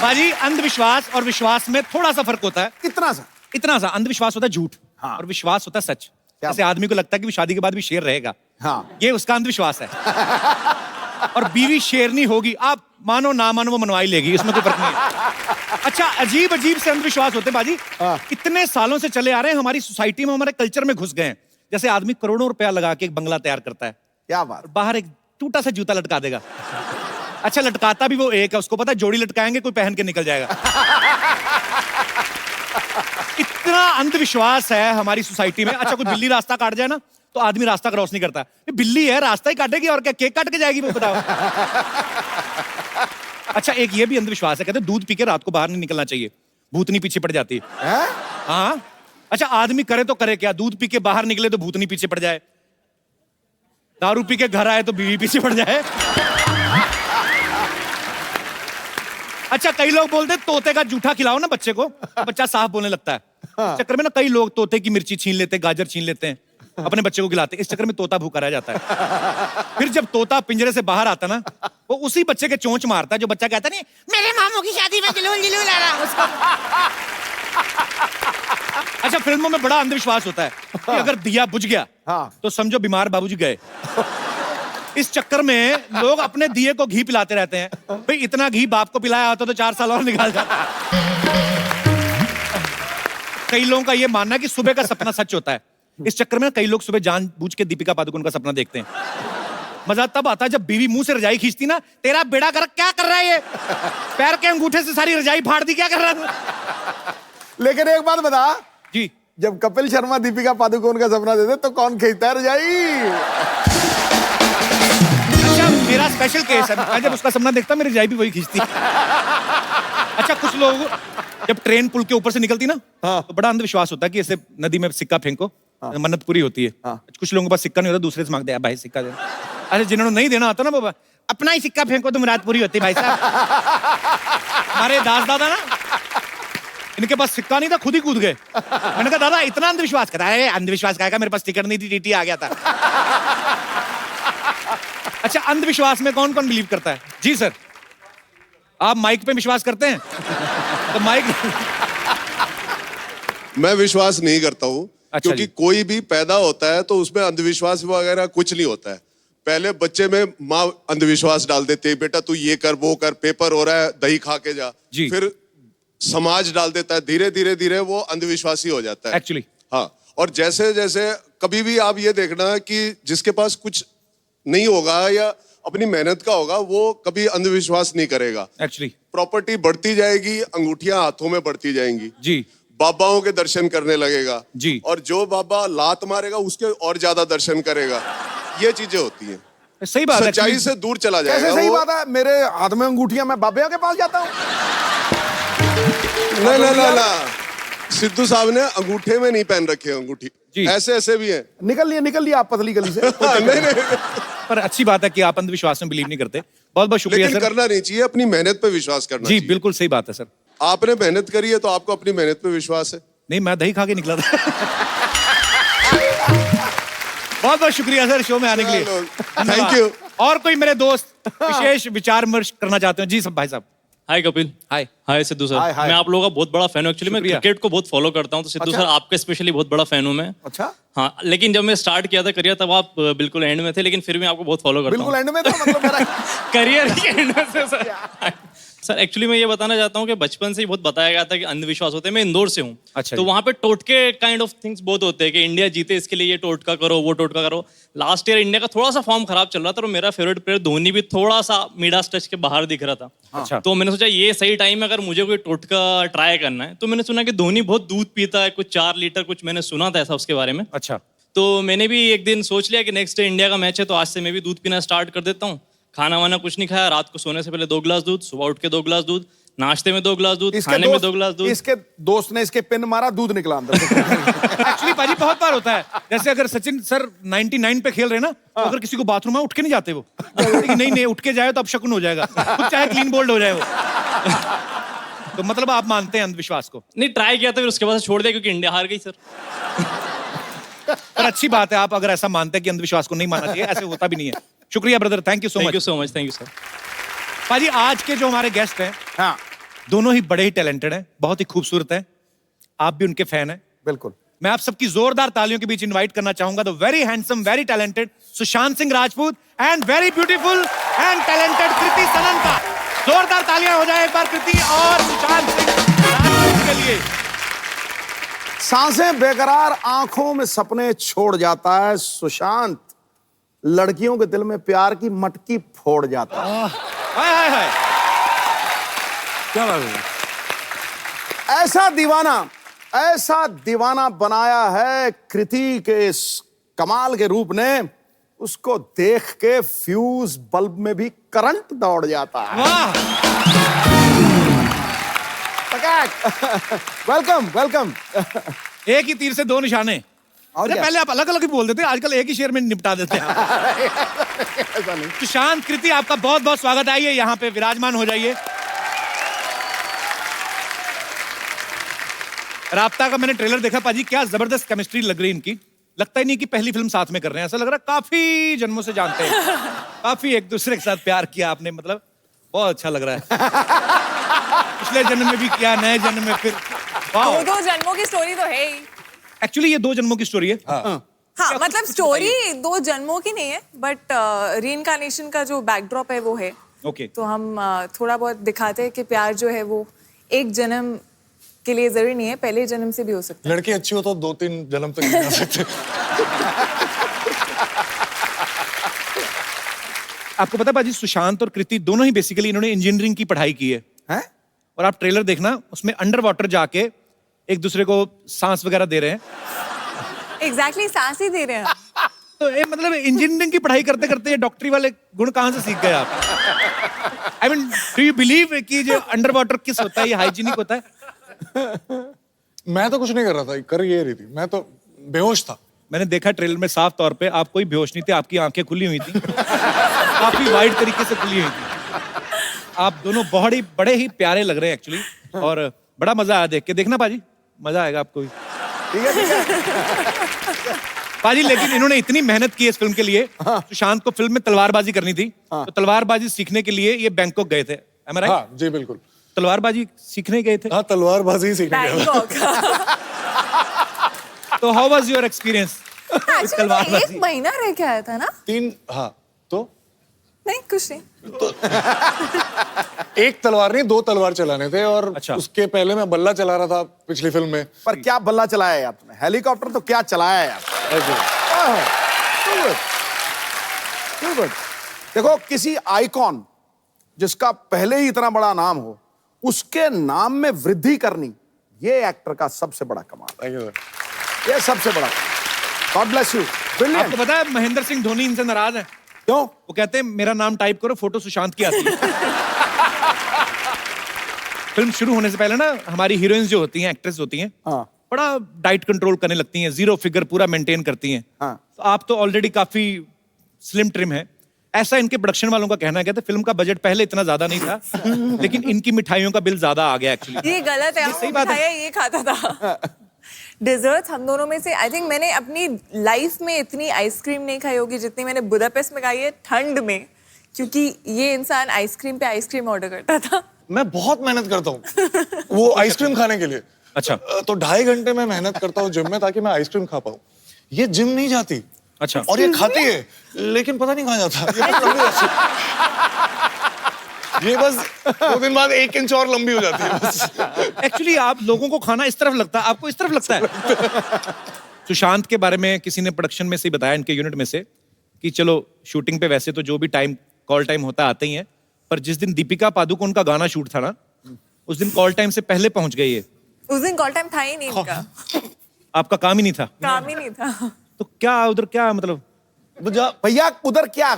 बाजी अंधविश्वास और विश्वास में थोड़ा सा फर्क होता है। इतना सा अंधविश्वास होता है झूठ, हाँ। और विश्वास होता है सच। जैसे आदमी को लगता है कि वो शादी के बाद भी शेर रहेगा, हाँ। ये उसका अंधविश्वास है। और बीवी शेरनी होगी, आप मानो ना मानो वो मनवा ही लेगी, इसमें कोई फर्क नहीं है। अच्छा, अजीब अजीब से अंधविश्वास होते हैं बाजी, इतने सालों से चले आ रहे हैं, हमारी सोसाइटी में, हमारे कल्चर में घुस गए हैं। जैसे आदमी करोड़ों रुपया लगा के एक बंगला तैयार करता है, क्या बात। बाहर एक टूटा सा जूता लटका देगा। अच्छा, लटकाता भी वो एक है, उसको पता है जोड़ी लटकाएंगे कोई पहन के निकल जाएगा। इतना अंधविश्वास है हमारी सोसाइटी में। अच्छा, कोई बिल्ली रास्ता काट जाए ना तो आदमी रास्ता क्रॉस नहीं करता। ये बिल्ली है, रास्ता ही काटेगी और क्या केक काट के जाएगी वो, बताओ। अच्छा, एक ये भी अंधविश्वास है, कहते हैं दूध पी के रात को बाहर नहीं निकलना चाहिए, भूतनी पीछे पड़ जाती है। हाँ। अच्छा, आदमी करे तो करे क्या, दूध पी के बाहर निकले तो भूतनी पीछे पड़ जाए, दारू पी के घर आए तो बीवी पीछे पड़ जाए। अच्छा, कई लोग बोलते हैं तोते का जूठा खिलाओ ना बच्चे को, बच्चा साफ बोलने लगता है। इस चक्कर में ना कई लोग तोते की मिर्ची छीन लेते हैं, गाजर छीन लेते हैं, अपने बच्चे को खिलाते हैं। इस चक्कर में तोता भूखा रह जाता है। फिर जब तोता पिंजरे से बाहर आता ना, वो उसी बच्चे के चोंच मारता है जो बच्चा कहता नहीं मेरे मामू की शादी में जुलूल जुलूल आ रहा उसको। अच्छा, फिल्मों में बड़ा अंधविश्वास होता है कि अगर दिया बुझ गया तो समझो बीमार बाबूजी गए। इस चक्कर में लोग अपने दिए को घी पिलाते रहते हैं। भाई, इतना घी बाप को पिलाया होता तो 4 साल और निकाल जाता। कई लोगों का ये मानना है कि सुबह का सपना सच होता है। इस चक्कर में कई लोग सुबह जानबूझ के दीपिका पादुकोण का सपना देखते हैं। मजा तब आता है जब बीवी मुंह से रजाई खींचती ना, तेरा बेड़ा कर क्या कर रहा है ये, पैर के अंगूठे से सारी रजाई फाड़ दी, क्या कर रहा है। लेकिन एक बात बता जी, जब कपिल शर्मा दीपिका पादुकोण का सपना देते तो कौन खींचता है रजाई? अच्छा, मेरा स्पेशल केस है, मैं जब उसका सपना देखता मेरी रजाई भी वही खींचती। अच्छा, कुछ लोग जब ट्रेन पुल के ऊपर से निकलती ना, तो बड़ा अंधविश्वास होता है कि ऐसे नदी में सिक्का फेंको, मन्नत पूरी होती है। कुछ लोगों के पास सिक्का नहीं होता, दूसरे से मांगते हैं भाई सिक्का दे। अरे, जिन्होंने नहीं देना आता ना बाबा, अपना ही सिक्का फेंको तो मुराद पूरी होती भाई साहब। हमारे दास दादा ना, इनके पास सिक्का नहीं था, खुद ही कूद गए। मैंने कहा दादा इतना अंधविश्वास करता है। अंधविश्वास का मेरे पास टिकट नहीं थी, टीटी आ गया था। अच्छा, अंधविश्वास में कौन कौन बिलीव करता है? जी सर, आप माइक पे विश्वास करते हैं? तो माइक मैं विश्वास नहीं करता हूँ। अच्छा, क्योंकि कोई भी पैदा होता है तो उसमें अंधविश्वास वगैरह कुछ नहीं होता है। पहले बच्चे में माँ अंधविश्वास डाल देती है, बेटा तू ये कर वो कर, पेपर हो रहा है दही खा के जा। फिर समाज डाल देता है, धीरे धीरे धीरे वो अंधविश्वासी हो जाता है एक्चुअली। हाँ, और जैसे जैसे कभी भी आप ये देखना कि जिसके पास कुछ नहीं होगा या अपनी मेहनत का होगा, वो कभी अंधविश्वास नहीं करेगा। एक्चुअली प्रॉपर्टी बढ़ती जाएगी, अंगूठियां हाथों में बढ़ती जाएंगी जी, बाबाओं के दर्शन करने लगेगा जी, और जो बाबा लात मारेगा उसके और ज्यादा दर्शन करेगा। ये चीजें होती हैं। सही बात है, सच्चाई से दूर चला जाएगा। कैसे सही बात है? मेरे हाथ में अंगूठियां, मैं बाबे के पास जाता हूँ। ना, सिद्धू साहब ने अंगूठे में नहीं पहन रखे अंगूठी, ऐसे ऐसे भी है। निकल लिया आप पतली गली से। नहीं। पर अच्छी बात है कि आप अंधविश्वास में बिलीव नहीं करते। बहुत बहुत शुक्रिया लेकिन सर। करना नहीं चाहिए, अपनी मेहनत पे विश्वास करना चाहिए। जी बिल्कुल सही बात है सर। आपने मेहनत करी है तो आपको अपनी मेहनत पे विश्वास है। नहीं, मैं दही खा के निकला था। बहुत बहुत शुक्रिया सर शो में आने के लिए। Thank you. और कोई मेरे दोस्त विशेष विचार विमर्श करना चाहते हैं? जी सब भाई साहब। हाय कपिल। हाय सिद्धू सर। मैं आप लोगों का बहुत बड़ा फैन हूँ। एक्चुअली मैं क्रिकेट को बहुत फॉलो करता हूँ, तो सिद्धू सर आपके स्पेशली बहुत बड़ा फैन हूँ मैं। अच्छा। हाँ, लेकिन जब मैं स्टार्ट किया था करियर तब आप बिल्कुल एंड में थे, लेकिन फिर भी आपको बहुत फॉलो करता हूँ। बिल्कुल एंड में था मतलब मेरा करियर ही एंड में से सर। सर एक्चुअली मैं ये बताना चाहता हूँ कि बचपन से ही बहुत बताया गया था कि अंधविश्वास होते हैं। मैं इंदौर से हूँ। अच्छा। तो वहाँ पे टोटके काइंड ऑफ थिंग्स बहुत होते हैं कि इंडिया जीते इसके लिए ये टोटका करो, वो टोटका करो। लास्ट ईयर इंडिया का थोड़ा सा फॉर्म खराब चल रहा था और मेरा फेवरेट प्लेयर धोनी भी थोड़ा सा मिडास टच के बाहर दिख रहा था। अच्छा। तो मैंने सोचा ये सही टाइम है अगर मुझे कोई टोटका ट्राई करना है। तो मैंने सुना कि धोनी बहुत दूध पीता है, कुछ 4 लीटर कुछ मैंने सुना था ऐसा उसके बारे में। अच्छा। तो मैंने भी एक दिन सोच लिया कि नेक्स्ट डे इंडिया का मैच है तो आज से मैं भी दूध पीना स्टार्ट कर देता हूँ। खाना वाना कुछ नहीं खाया, रात को सोने से पहले 2 गिलास दूध, सुबह उठ के 2 गिलास दूध, नाश्ते में 2 गिलास दूध, खाने में 2 गिलास दूध। इसके दोस्त ने इसके पिन मारा, दूध निकला अंदर से। एक्चुअली पाजी बहुत बार होता है, जैसे अगर सचिन सर 99 पे खेल रहे ना, तो अगर किसी को बाथरूम में उठ के नहीं जाते वो, नहीं उठ के जाए तो अब शकुन हो जाएगा, खुद चाहे क्लीन बोल्ड हो जाए वो। तो मतलब आप मानते हैं अंधविश्वास को? नहीं, ट्राई किया था फिर उसके बाद छोड़ दिया क्योंकि इंडिया हार गई सर। पर अच्छी बात है आप अगर ऐसा मानते हैं कि अंधविश्वास को नहीं मानना चाहिए, ऐसे होता भी नहीं है। शुक्रिया brother, thank you so much. Thank you so much. Thank you sir. पाजी आज के जो हमारे गेस्ट हैं, हाँ, दोनों ही बड़े ही टैलेंटेड हैं, बहुत ही खूबसूरत हैं, आप भी उनके फैन हैं। बिल्कुल। मैं आप सबकी जोरदार तालियों के बीच इनवाइट करना चाहूंगा the very handsome, very talented Sushant Singh Rajput and very beautiful and talented Kriti Sanon का। जोरदार तालियां हो जाए एक बार कृति और सुशांत सिंह राजपूत के लिए। सांसें बेकरार, आंखों में सपने छोड़ जाता है सुशांत, लड़कियों के दिल में प्यार की मटकी फोड़ जाता है। हाय हाय हाय, क्या बात है। ऐसा दीवाना बनाया है कृति के इस कमाल के रूप ने, उसको देख के फ्यूज बल्ब में भी करंट दौड़ जाता है। वाह, वेलकम वेलकम। एक ही तीर से दो निशाने। और क्या? पहले आप अलग अलग ही बोल देते, आजकल एक ही शेर में निपटा देते हैं। ऐसा नहीं। सुशांत, कृति, आपका बहुत बहुत स्वागत। आइए यहाँ पे विराजमान हो जाइए। राब्ता का मैंने ट्रेलर देखा पाजी, क्या जबरदस्त केमिस्ट्री लग रही इनकी। लगता ही नहीं कि पहली फिल्म साथ में कर रहे हैं, ऐसा लग रहा है काफी जन्मों से जानते हैं, काफी एक दूसरे के साथ प्यार किया आपने, मतलब बहुत अच्छा लग रहा है। पिछले जन्म में भी किया, नए जन्म में फिर। दो जन्मों की स्टोरी तो है ही। एक्चुअली ये 2 जन्मों की स्टोरी है। हाँ, मतलब स्टोरी 2 जन्मों की नहीं है, बट रीइंकार्नेशन का जो बैकड्रॉप है वो है। ओके। तो हम थोड़ा बहुत दिखाते हैं कि प्यार जो है वो एक जन्म के लिए जरूरी नहीं है, पहले जन्म से भी हो सकता है। लड़की अच्छी हो तो 2-3 जन्म तक नहीं आ सकते। आपको पता है बाजी, सुशांत और कृति दोनों ही बेसिकली इन्होंने इंजीनियरिंग की पढ़ाई की है। हैं? और आप ट्रेलर देखना, उसमें अंडर वाटर जाके एक दूसरे को सांस वगैरह दे रहे हैं। एग्जैक्टली, सांस ही दे रहे हैं। तो ये मतलब इंजीनियरिंग की पढ़ाई करते करते ये डॉक्टरी वाले गुण कहाँ से सीख गए आप? I mean, do you believe कि जो अंडर वाटर किस होता है, ये हाइजीनिक होता है? मैं तो कुछ नहीं कर रहा था, कर ये रही थी, मैं तो बेहोश था। मैंने देखा ट्रेलर में साफ तौर पे, आप कोई बेहोश नहीं थे, आपकी आंखें खुली हुई थी, काफी वाइड तरीके से खुली हुई थी। आप दोनों बहुत ही बड़े ही प्यारे लग रहे हैं एक्चुअली, और बड़ा मजा आया देख के। देखना पाजी, मजा आएगा आपको भी। ठीक है, ठीक है। पाजी लेकिन इन्होंने इतनी मेहनत की इस फिल्म के लिए। सुशांत को फिल्म में तलवारबाजी करनी थी, तो तलवारबाजी सीखने के लिए ये बैंकॉक गए थे। Am I right? हाँ जी बिल्कुल। तलवारबाजी सीखने गए थे। हाँ, तलवारबाजी ही सीखने गया। बैंकॉक। तो how was your experience? Actually 1 महीना रह के आया था ना? 3, हाँ तो नहीं, कुछ नहीं। एक तलवार नहीं, 2 तलवार चलाने थे, और अच्छा। उसके पहले मैं बल्ला चला रहा था पिछली फिल्म में। पर क्या बल्ला चलाया है आपने? हेलीकॉप्टर तो क्या चलाया है आपने? देखो, किसी आइकॉन जिसका पहले ही इतना बड़ा नाम हो, उसके नाम में वृद्धि करनी, ये एक्टर का सबसे बड़ा कमाल। Thank you, sir। ये सबसे बड़ा। God bless you. आपको पता है महेंद्र सिंह धोनी इनसे नाराज है। क्यों? वो कहते हैं मेरा नाम टाइप करो, फोटो सुशांत की आती है। फिल्म शुरू होने से पहले ना हमारी हीरोइंस जो होती हैं, एक्ट्रेस होती हैं, हाँ। बड़ा डाइट कंट्रोल करने लगती हैं, 0 फिगर पूरा मेंटेन करती हैं। हाँ। तो आप तो ऑलरेडी काफी स्लिम ट्रिम है, ऐसा इनके प्रोडक्शन वालों का कहना है। कहते फिल्म का बजट पहले इतना ज्यादा नहीं था, लेकिन इनकी मिठाइयों का बिल ज्यादा आ गया एक्चुअली। ये गलत है, सही बात है। ये खाता था। डिजर्ट्स हम दोनों में से आई थिंक मैंने अपनी लाइफ में इतनी आइसक्रीम नहीं खाई होगी जितनी मैंने बुदापेस्ट में खाई है, ठंड में, क्योंकि ये इंसान आइसक्रीम पे आइसक्रीम ऑर्डर करता था। मैं बहुत मेहनत करता हूँ वो आइसक्रीम खाने के लिए। अच्छा। तो 2.5 घंटे में मेहनत करता हूँ जिम में, ताकि मैं आइसक्रीम खा पाऊँ। ये जिम नहीं जाती। अच्छा। और ये खाती है, लेकिन पता नहीं कहाँ जाता। ये बस 2 दिन बाद 1 इंच और लंबी हो जाती है। एक्चुअली आप लोगों को खाना इस तरफ लगता है, आपको इस तरफ लगता है। सुशांत के बारे में किसी ने प्रोडक्शन में से ही बताया, इनके यूनिट में से, कि चलो शूटिंग पे वैसे तो जो भी टाइम कॉल टाइम होता आते ही है, पर जिस दिन दीपिका पादुकोण का गाना शूट था ना, उस दिन कॉल टाइम से पहले पहुंच गए ये। उस दिन कॉल टाइम था ही नहीं इनका, आपका काम ही नहीं था। काम ही नहीं था। तो क्या उधर क्या मतलब? भैया उधर क्या,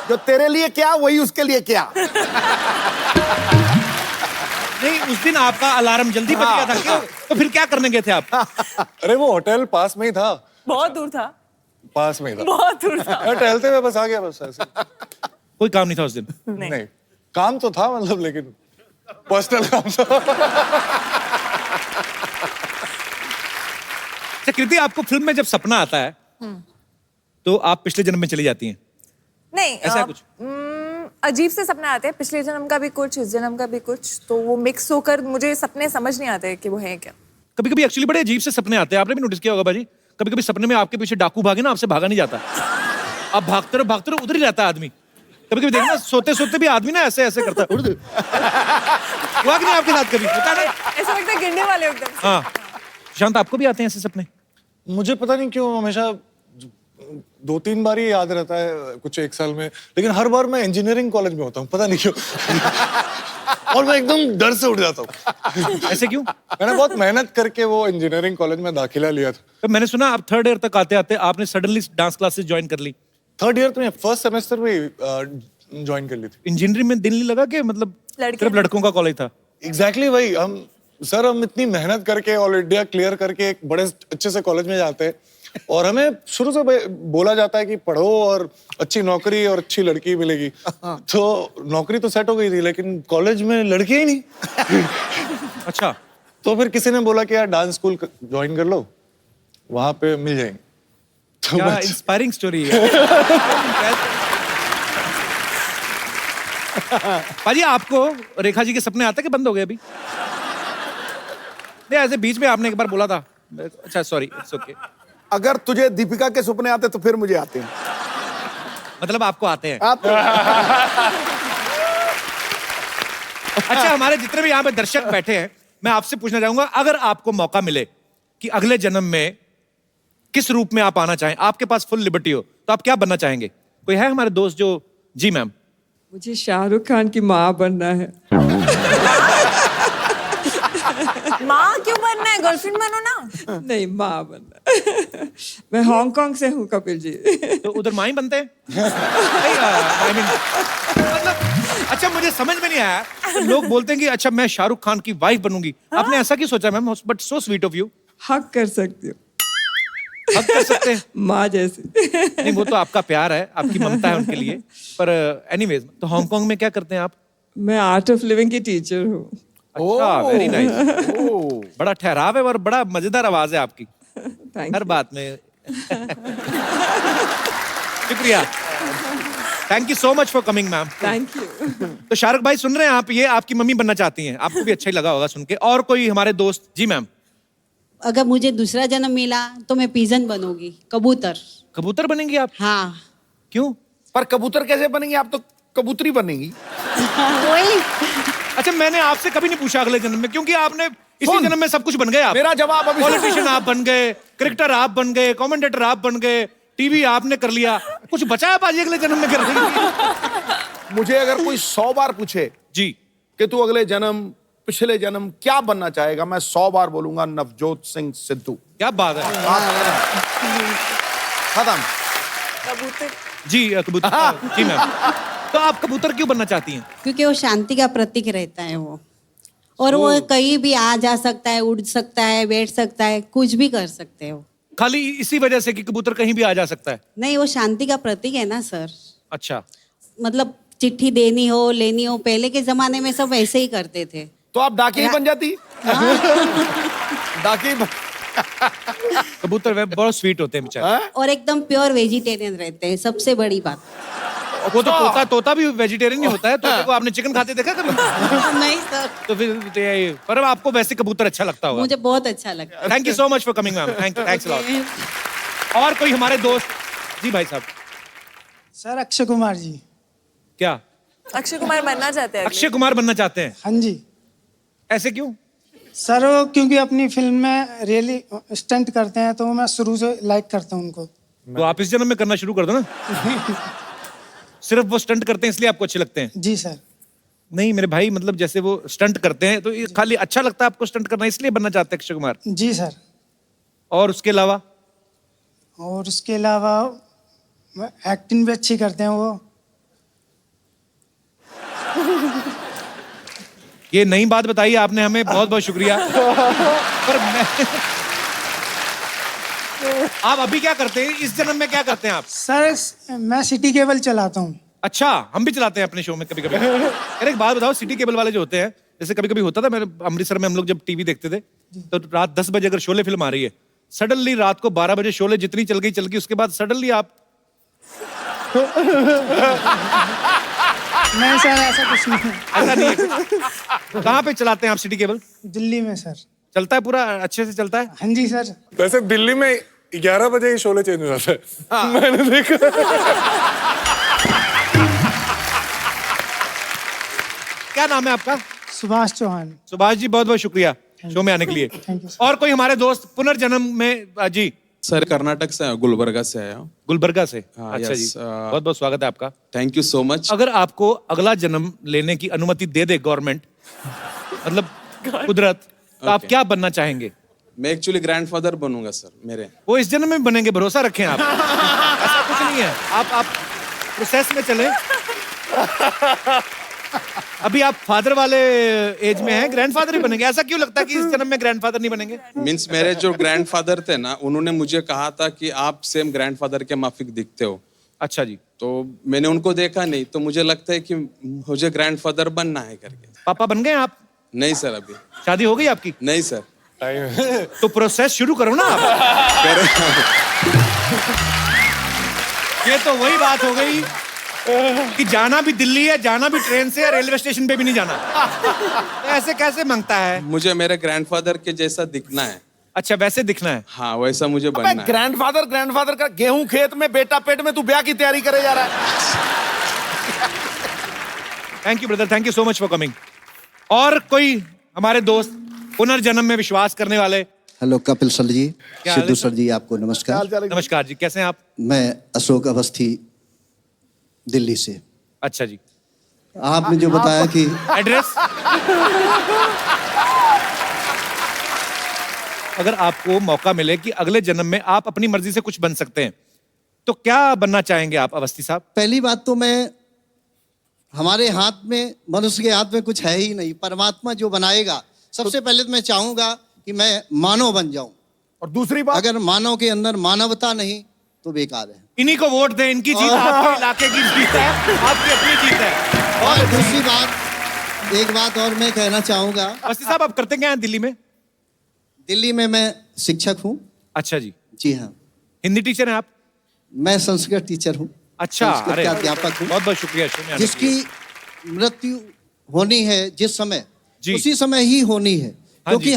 जो तेरे लिए क्या वही उसके लिए क्या। नहीं, उस दिन आपका अलार्म जल्दी बज गया था क्यों? तो फिर क्या करने गए थे आप? अरे वो होटल पास में ही था। बहुत दूर था। पास में ही था। बहुत दूर था। मैं टहलते हुए बस आ गया, बस ऐसे। कोई काम नहीं था उस दिन? नहीं, काम तो था, मतलब, लेकिन पर्सनल काम था। कृति, आपको फिल्म में जब सपना आता है तो आप पिछले जन्म में चली जाती हैं? नहीं, ऐसा है कुछ? अजीब से सपने आते हैं, पिछले जन्म का भी कुछ, इस जन्म का भी कुछ, तो वो मिक्स होकर मुझे सपने समझ नहीं आते कि वो है क्या। कभी कभी एक्चुअली बड़े अजीब से सपने आते हैं, आपने भी नोटिस किया होगा बाजी। कभी कभी सपने में आपके पीछे डाकू भागे ना, आपसे भागा नहीं जाता, आप भागते रहो उधर ही रहता है आदमी। कभी कभी देखना सोते सोते भी आदमी ना ऐसे ऐसे करता है। हुआ कि नहीं आपके साथ कभी? पता नहीं, ऐसा लगता है गिरने वाले एकदम। हाँ शांत, आपको भी आते हैं ऐसे सपने? मुझे पता नहीं क्यों हमेशा 2-3 बार ही याद रहता है कुछ एक साल में, लेकिन हर बार मैं इंजीनियरिंग कॉलेज में होता हूँ, पता नहीं क्यों। और मैं एकदम डर से उठ जाता हूँ। ऐसे क्यों? मैंने बहुत मेहनत करके वो इंजीनियरिंग कॉलेज में दाखिला लिया था। तो मैंने सुना आप 3rd ईयर तक आते आते आपने सडनली डांस क्लासेस ज्वाइन कर ली। 3rd ईयर तो मैं फर्स्ट सेमेस्टर में ज्वाइन कर ली थी। इंजीनियरिंग में दिल नहीं लगा कि मतलब सिर्फ लड़कों का कॉलेज था? एग्जैक्टली वही। हम इतनी मेहनत करके ऑल इंडिया क्लियर करके एक बड़े अच्छे से कॉलेज में जाते हैं, और हमें शुरू से बोला जाता है कि पढ़ो और अच्छी नौकरी और अच्छी लड़की मिलेगी। तो नौकरी तो सेट हो गई थी, लेकिन कॉलेज में लड़की ही नहीं। अच्छा, तो फिर किसी ने बोला कि यार डांस स्कूल ज्वाइन कर लो, वहां पे मिल जाएंगे। तो क्या इंस्पायरिंग स्टोरी है। पाजी, आपको रेखा जी के सपने आते कि बंद हो गए अभी? नहीं, ऐसे बीच में आपने एक बार बोला था। अच्छा सॉरी, इट्स ओके। अगर तुझे दीपिका के सपने आते तो फिर मुझे आते हैं। मतलब आपको आते हैं? आते हैं। अच्छा, हमारे जितने भी यहाँ पे दर्शक बैठे हैं, मैं आपसे पूछना चाहूंगा, अगर आपको मौका मिले कि अगले जन्म में किस रूप में आप आना चाहें, आपके पास फुल लिबर्टी हो, तो आप क्या बनना चाहेंगे? कोई है हमारे दोस्त जो? जी मैम। मुझे शाहरुख खान की माँ बनना है। माँ क्यों बनना है? गर्लफ्रेंड बनो ना। नहीं, माँ बनना है। मैं हांगकांग से हूँ कपिल जी। तो उधर माँ ही बनते हैं? नहीं, I mean, मतलब अच्छा, मुझे समझ में नहीं आया, लोग बोलते हैं कि अच्छा मैं शाहरुख खान की वाइफ बनूंगी। आपने ऐसा क्यों सोचा ma'am? But so sweet of you. हक कर सकती हूँ, हक कर सकते हैं? माँ जैसी। नहीं, वो तो आपका प्यार है, आपकी ममता है उनके लिए। पर एनीवेज, तो हांगकांग में क्या करते हैं आप? मैं आर्ट ऑफ लिविंग की टीचर हूँ। अच्छा, वेरी नाइस। बड़ा ठहराव है और बड़ा मजेदार आवाज है आपकी Thank हर you. बात में। शुक्रिया, thank you so much for coming ma'am. Thank you. तो शाहरुख भाई सुन रहे हैं आप, ये आपकी मम्मी बनना चाहती हैं, आपको भी अच्छा ही लगा होगा सुन के। और कोई हमारे दोस्त? जी मैम। अगर मुझे दूसरा जन्म मिला तो मैं पिजन बनूंगी, कबूतर। कबूतर बनेंगी आप? हाँ। क्यों? पर कबूतर कैसे बनेंगी? आप तो कबूतरी बनेंगी। वही। अच्छा, मैंने आपसे कभी नहीं पूछा अगले जन्म में, क्योंकि आपने इसी जन्म में सब कुछ बन गए आप। मेरा जवाब अभी पॉलिटिशियन आप बन गए, क्रिकेटर आप बन गए, कमेंटेटर आप बन गए, टीवी आपने कर लिया, कुछ बचा है बाजी अगले जन्म में कर रही? मुझे अगर कोई 100 बार पूछे जी कि तू अगले जन्म पिछले जन्म क्या बनना चाहेगा, मैं 100 बार बोलूंगा नवजोत सिंह सिद्धू। क्या बात है। खत्म। कबूतर। जी कबूतर। जी मैम। तो आप कबूतर क्यों बनना चाहती हैं? क्योंकि वो शांति का प्रतीक रहता है वो, और वो कहीं भी आ जा सकता है, उड़ सकता है, बैठ सकता है, कुछ भी कर सकते हो। खाली इसी वजह से कि कबूतर कहीं भी आ जा सकता है? नहीं, वो शांति का प्रतीक है ना सर। अच्छा, मतलब चिट्ठी देनी हो, लेनी हो, पहले के जमाने में सब ऐसे ही करते थे। तो आप डाकी ही बन जाती। डाकी कबूतर वे बहुत स्वीट होते हैं बेचारे। और एकदम प्योर वेजिटेरियन रहते हैं, सबसे बड़ी बात। वो तो तोता भी वेजिटेरियन नहीं होता है। तोते को आपने चिकन खाते देखा कभी? नहीं सर, तो फिर पर अब आपको वैसे कबूतर अच्छा लगता होगा। मुझे बहुत अच्छा लगता है। Thank you so much for coming ma'am. Thanks a lot. और कोई हमारे दोस्त? जी भाई साहब। सर अक्षय कुमार जी। क्या अक्षय कुमार बनना चाहते हैं? अक्षय कुमार बनना चाहते हैं? हाँ जी ऐसे क्यों? सर, वो क्योंकि अपनी फिल्म में रियली स्टंट करते हैं, तो मैं शुरू से लाइक करता हूँ उनको। तो आप इस जन्म में करना शुरू कर दो ना। सिर्फ वो स्टंट करते हैं इसलिए आपको अच्छे लगते हैं? जी सर। नहीं मेरे भाई, मतलब जैसे वो स्टंट करते हैं तो ये खाली अच्छा लगता है आपको स्टंट करना, इसलिए बनना चाहते हैं अक्षय कुमार? जी सर। और उसके अलावा? और उसके अलावा एक्टिंग भी अच्छी करते हैं वो। ये नई बात बताई आपने हमें, बहुत बहुत शुक्रिया। पर आप अभी क्या करते हैं? इस जन्म में क्या करते हैं आप? सर मैं सिटी केबल चलाता हूँ। अच्छा, हम भी चलाते हैं अपने शो में कभी कभी। यार एक बात बताओ, सिटी केबल वाले जो होते हैं, जैसे कभी कभी होता था, मेरे अमृतसर में हम लोग जब टीवी देखते थे, तो रात 10 बजे अगर शोले फिल्म आ रही है, सडनली रात को 12 बजे शोले जितनी चल गई, उसके बाद सडनली आप नहीं सर, ऐसा कुछ नहीं है। ऐसा नहीं है। कहाँ पे चलाते हैं आप सिटी केबल? दिल्ली में सर। चलता है पूरा अच्छे से चलता है? हाँ जी सर। वैसे दिल्ली में 11 बजे ही शोले चेंज हो जाता है। मैंने देखा। क्या नाम है आपका? सुभाष चौहान। सुभाष जी, बहुत बहुत शुक्रिया शो में आने के लिए। Thank you. और कोई हमारे दोस्त पुनर्जन्म में? जी सर, कर्नाटक से गुलबर्गा से आया हूँ। गुलबर्गा से? हाँ, अच्छा yes, जी, बहुत बहुत स्वागत है आपका। Thank you so much. अगर आपको अगला जन्म लेने की अनुमति दे दे गवर्नमेंट, मतलब कुदरत, तो आप क्या बनना चाहेंगे? मैं एक्चुअली ग्रैंडफादर बनूंगा सर मेरे। वो इस जन्म में बनेंगे, भरोसा रखें आप। ऐसा कुछ नहीं है, आप प्रोसेस में चलें। अभी आप फादर वाले एज में हैं, ग्रैंडफादर ही बनेंगे। ऐसा क्यों लगता है कि इस जन्म में ग्रैंडफादर नहीं बनेंगे? मीन्स मेरे जो ग्रैंडफादर थे ना, उन्होंने मुझे कहा था कि आप सेम ग्रैंडफादर के माफिक दिखते हो। अच्छा जी। तो मैंने उनको देखा नहीं, तो मुझे लगता है कि मुझे ग्रैंडफादर बनना है करके। पापा बन गए आप? नहीं सर, अभी शादी हो गई आपकी? नहीं सर। तो प्रोसेस शुरू करो ना आप। ये तो वही बात हो गई कि जाना भी दिल्ली है, जाना भी ट्रेन से, रेलवे स्टेशन पे भी नहीं जाना। तो ऐसे कैसे मांगता है? मुझे मेरे ग्रैंडफादर के जैसा दिखना है। अच्छा, वैसे दिखना है? हाँ, वैसा मुझे बनना है। ग्रैंडफादर का गेहूं खेत में, बेटा पेट में, तू ब्याह की तैयारी करे जा रहा है। Thank you brother, thank you so much for coming. और कोई हमारे दोस्त पुनर्जन्म में विश्वास करने वाले? हेलो कपिल सर जी, क्या हाल है सिद्धू सर जी, आपको नमस्कार। नमस्कार जी, कैसे हैं आप? मैं अशोक अवस्थी, दिल्ली से। अच्छा जी। आपने जो बताया कि एड्रेस? अगर आपको मौका मिले कि अगले जन्म में आप अपनी मर्जी से कुछ बन सकते हैं, तो क्या बनना चाहेंगे आप अवस्थी साहब? पहली बात तो मैं, हमारे हाथ में, मनुष्य के हाथ में कुछ है ही नहीं। परमात्मा जो बनाएगा, सबसे पहले तो मैं चाहूंगा कि मैं मानव बन जाऊं। और दूसरी बात, अगर मानव के अंदर मानवता नहीं तो बेकार है। इन्हीं को वोट दें, इनकी जीत आपके इलाके की जीत है, आपकी अपनी जीत है। और दूसरी बात, एक बात और मैं कहना चाहूंगा। अवस्थी साहब, आप करते क्या हैं दिल्ली में? दिल्ली में मैं शिक्षक हूँ। अच्छा जी। जी हाँ। हिंदी टीचर हैं आप? मैं संस्कृत टीचर हूँ। अच्छा, संस्कृत अरे के अध्यापक हूँ। बहुत बहुत शुक्रिया शो में आने के जिसकी लिए। मृत्यु होनी है जिस समय, जी। उसी समय ही होनी है। क्योंकि जी।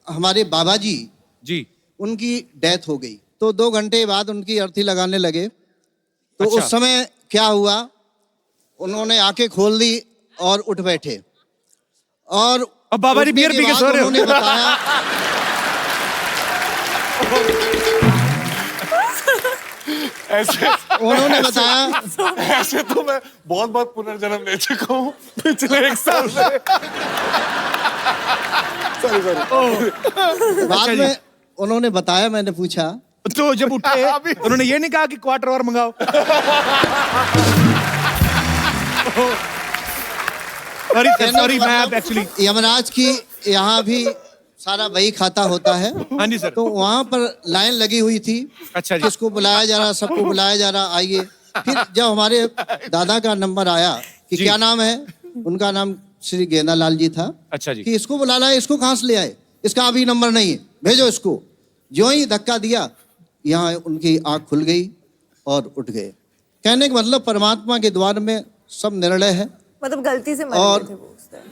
हमारे बाबा जी, जी, उनकी डेथ हो गई, तो 2 घंटे बाद उनकी अर्थी लगाने लगे। तो अच्छा। उस समय क्या हुआ, उन्होंने आंखें खोल दी और उठ बैठे। और अब बाबा जी उठने बियर के पी के बाद सो रहे हो। उन्होंने बताया ऐसे उन्होंने बताया ऐसे तो मैं बहुत बहुत पुनर्जन्म ले चुका हूँ पिछले 1 साल से। सॉरी। बाद में उन्होंने बताया, मैंने पूछा तो जब उठे उन्होंने ये नहीं कहा कि क्वार्टर और मंगाओ? सॉरी मैं एक्चुअली, यमराज की यहाँ भी सारा वही खाता होता है। हाँ जी सर। तो वहाँ पर लाइन लगी हुई थी। अच्छा जी। किसको बुलाया जा रहा, सबको बुलाया जा रहा, आइए। फिर जब हमारे दादा का नंबर आया कि क्या नाम है, उनका नाम श्री गेंदालाल जी था। अच्छा जी। कि इसको बुलाना है, इसको कहाँ से ले आए, इसका अभी नंबर नहीं है, भेजो इसको। जो ही धक्का दिया, यहाँ उनकी आंख खुल गई और उठ गए। कहने का मतलब, परमात्मा के द्वार में सब निर्णय है। मतलब गलती से मर और गए थे वो उस टाइम।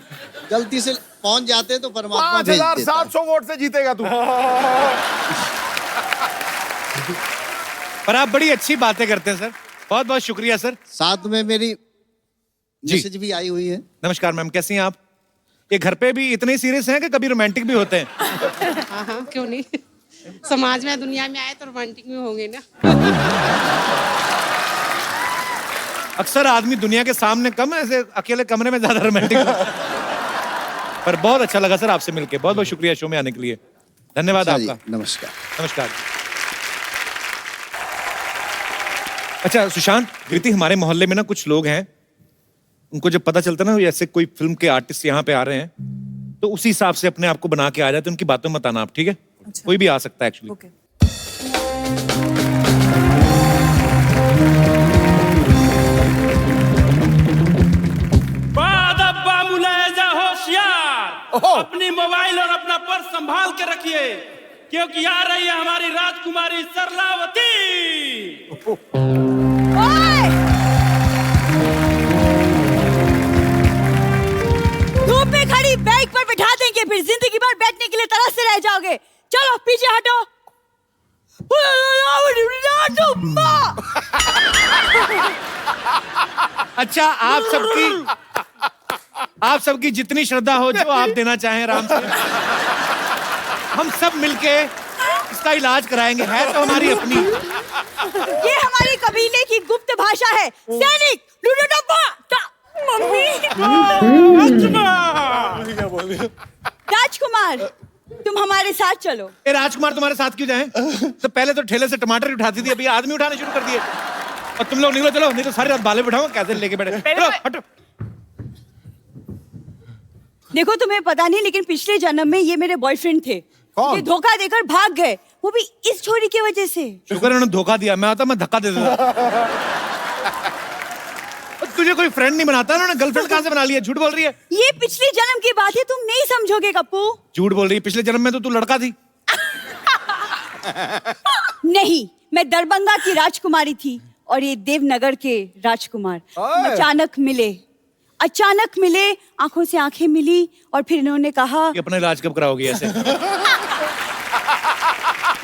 गलती से पहुंच जाते तो परमात्मा भेज देता है। 5700 वोट से जीतेगा तू। पर आप बड़ी अच्छी बातें करते हैं सर, बहुत बहुत शुक्रिया सर। साथ में मेरी मैसेज भी आई हुई है। नमस्कार मैम, कैसी हैं आप? ये घर पे भी इतने सीरियस हैं कि कभी रोमांटिक भी होते हैं? हाँ, क्यों नहीं। समाज में, दुनिया में आए तो रोमांटिक भी होंगे ना। अक्सर आदमी दुनिया के सामने कम, ऐसे अकेले कमरे में ज्यादा रोमांटिक होता है। पर बहुत अच्छा लगा सर आपसे मिलके, बहुत बहुत शुक्रिया शो में आने के लिए। धन्यवाद आपका। नमस्कार। नमस्कार। अच्छा सुशांत, कृति, हमारे मोहल्ले में ना कुछ लोग हैं, उनको जब पता चलता ना ऐसे कोई फिल्म के आर्टिस्ट यहाँ पे आ रहे हैं, तो उसी हिसाब से अपने आप को बना के आ जाते, उनकी बातों में मत आना आप, ठीक है? अच्छा। कोई भी आ सकता है एक्चुअली। ओके। अपनी मोबाइल और अपना पर्स संभाल के रखिए, क्योंकि आ रही है हमारी राजकुमारी सरलावती। फिर जिंदगी भर बैठने के लिए तरसते रह जाओगे। चलो पीछे हटो। अच्छा, आप सबकी जितनी श्रद्धा हो, जो आप देना चाहें राम से, हम सब मिलके इसका इलाज कराएंगे। है तो हमारी अपनी। ये हमारी कबीले की गुप्त भाषा है। सैनिक मम्मी राजकुमार, तुम हमारे साथ चलो। ए राजकुमार तुम्हारे साथ क्यों जाएं? तो पहले तो ठेले से टमाटर उठाती थी, अभी आदमी उठाने शुरू कर दिए। और तुम लोग निकलो, चलो, नहीं तो सारी रात बाले बिठाऊं। कैसे लेके बैठे? चलो हटो। देखो तुम्हें पता नहीं, लेकिन पिछले जन्म में ये मेरे बॉयफ्रेंड थे। ये धोखा देकर भाग गए, वो भी इस छोरी की वजह से। शुक्र है उन्होंने धोखा दिया, मैं आता मैं धक्का दे देता। तुझे कोई फ्रेंड नहीं बनाता, उन्होंने गर्लफ्रेंड कहां से बना लिया? झूठ बोल रही है। ये पिछले जन्म की बात है, तुम नहीं समझोगे कप्पू। झूठ बोल रही है, पिछले जन्म में तो तू लड़का थी। नहीं, मैं दरभंगा की राजकुमारी थी और ये देवनगर के राजकुमार। अचानक मिले, आंखों से आंखें मिली और फिर इन्होंने कहा कि अपना इलाज कब कराओगी ऐसे?